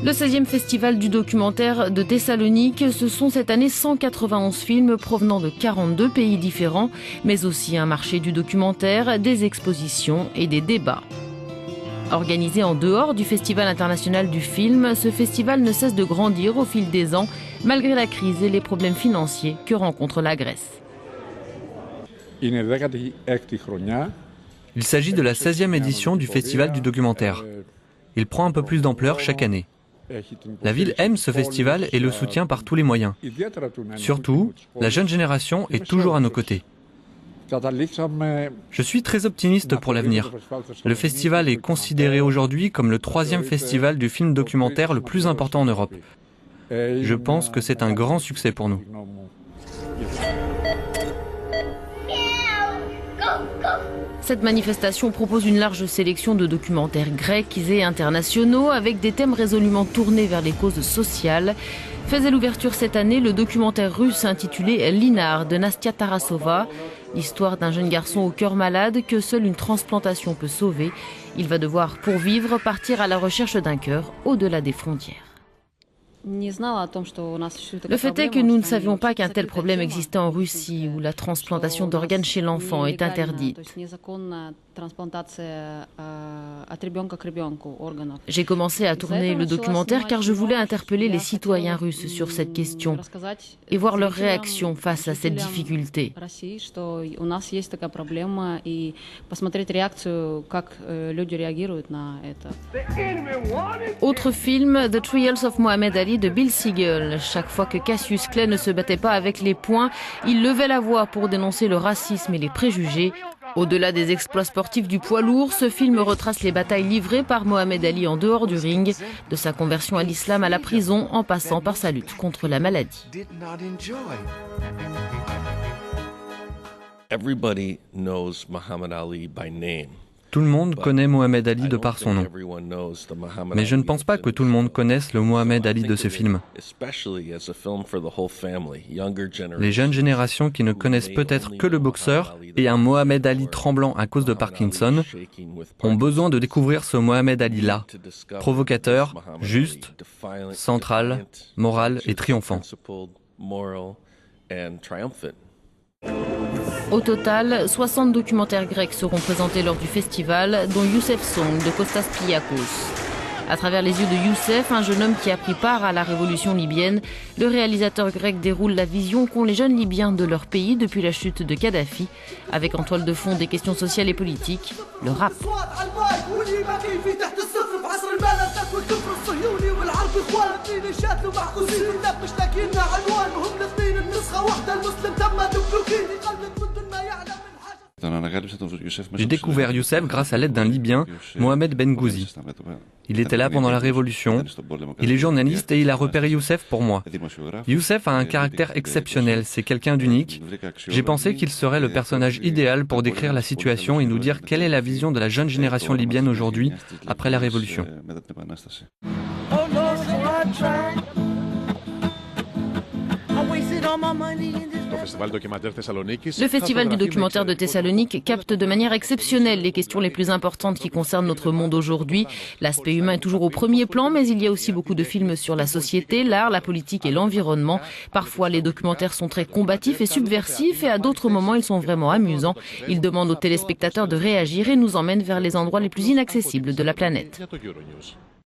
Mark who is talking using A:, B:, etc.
A: Le 16e festival du documentaire de Thessalonique, ce sont cette année 191 films provenant de 42 pays différents, mais aussi un marché du documentaire, des expositions et des débats. Organisé en dehors du Festival international du film, ce festival ne cesse de grandir au fil des ans, malgré la crise et les problèmes financiers que rencontre la Grèce.
B: Il
C: s'agit de la 16e édition du Festival du documentaire. Il prend un peu plus d'ampleur chaque année. La ville aime ce festival et le soutient par tous les moyens. Surtout, la jeune génération est toujours à nos côtés. Je suis très optimiste pour l'avenir. Le festival est considéré aujourd'hui comme le 3e festival du film documentaire le plus important en Europe. Je pense que c'est un grand succès pour nous.
A: Cette manifestation propose une large sélection de documentaires grecs et internationaux avec des thèmes résolument tournés vers les causes sociales. Faisait l'ouverture cette année le documentaire russe intitulé Linar de Nastia Tarasova, l'histoire d'un jeune garçon au cœur malade que seule une transplantation peut sauver. Il va devoir, pour vivre, partir à la recherche d'un cœur au-delà des frontières. Le fait est que nous ne savions pas qu'un tel problème existait en Russie, où la transplantation d'organes chez l'enfant est interdite. J'ai commencé à tourner le documentaire car je voulais interpeller les citoyens russes sur cette question et voir leur réaction face à cette difficulté. Autre film, The Trials of Mohamed Ali de Bill Siegel. Chaque fois que Cassius Clay ne se battait pas avec les poings, il levait la voix pour dénoncer le racisme et les préjugés. Au-delà des exploits sportifs du poids lourd, ce film retrace les batailles livrées par Mohamed Ali en dehors du ring, de sa conversion à l'islam à la prison en passant par sa lutte contre la maladie.
D: Everybody knows Muhammad Ali by name.
C: Tout le monde connaît Mohamed Ali de par son nom. Mais je ne pense pas que tout le monde connaisse le Mohamed Ali de ce film. Les jeunes générations qui ne connaissent peut-être que le boxeur et un Mohamed Ali tremblant à cause de Parkinson ont besoin de découvrir ce Mohamed Ali-là, provocateur, juste, central, moral et triomphant.
A: Au total, 60 documentaires grecs seront présentés lors du festival, dont Youssef Song de Kostas Pliakos. À travers les yeux de Youssef, un jeune homme qui a pris part à la révolution libyenne, le réalisateur grec déroule la vision qu'ont les jeunes Libyens de leur pays depuis la chute de Kadhafi, avec en toile de fond des questions sociales et politiques, le rap.
C: J'ai découvert Youssef grâce à l'aide d'un Libyen, Mohamed Ben Ghouzi. Il était là pendant la Révolution, il est journaliste et il a repéré Youssef pour moi. Youssef a un caractère exceptionnel, c'est quelqu'un d'unique. J'ai pensé qu'il serait le personnage idéal pour décrire la situation et nous dire quelle est la vision de la jeune génération libyenne aujourd'hui, après la Révolution.
A: Le Festival du documentaire de Thessalonique capte de manière exceptionnelle les questions les plus importantes qui concernent notre monde aujourd'hui. L'aspect humain est toujours au premier plan, mais il y a aussi beaucoup de films sur la société, l'art, la politique et l'environnement. Parfois, les documentaires sont très combatifs et subversifs et à d'autres moments, ils sont vraiment amusants. Ils demandent aux téléspectateurs de réagir et nous emmènent vers les endroits les plus inaccessibles de la planète.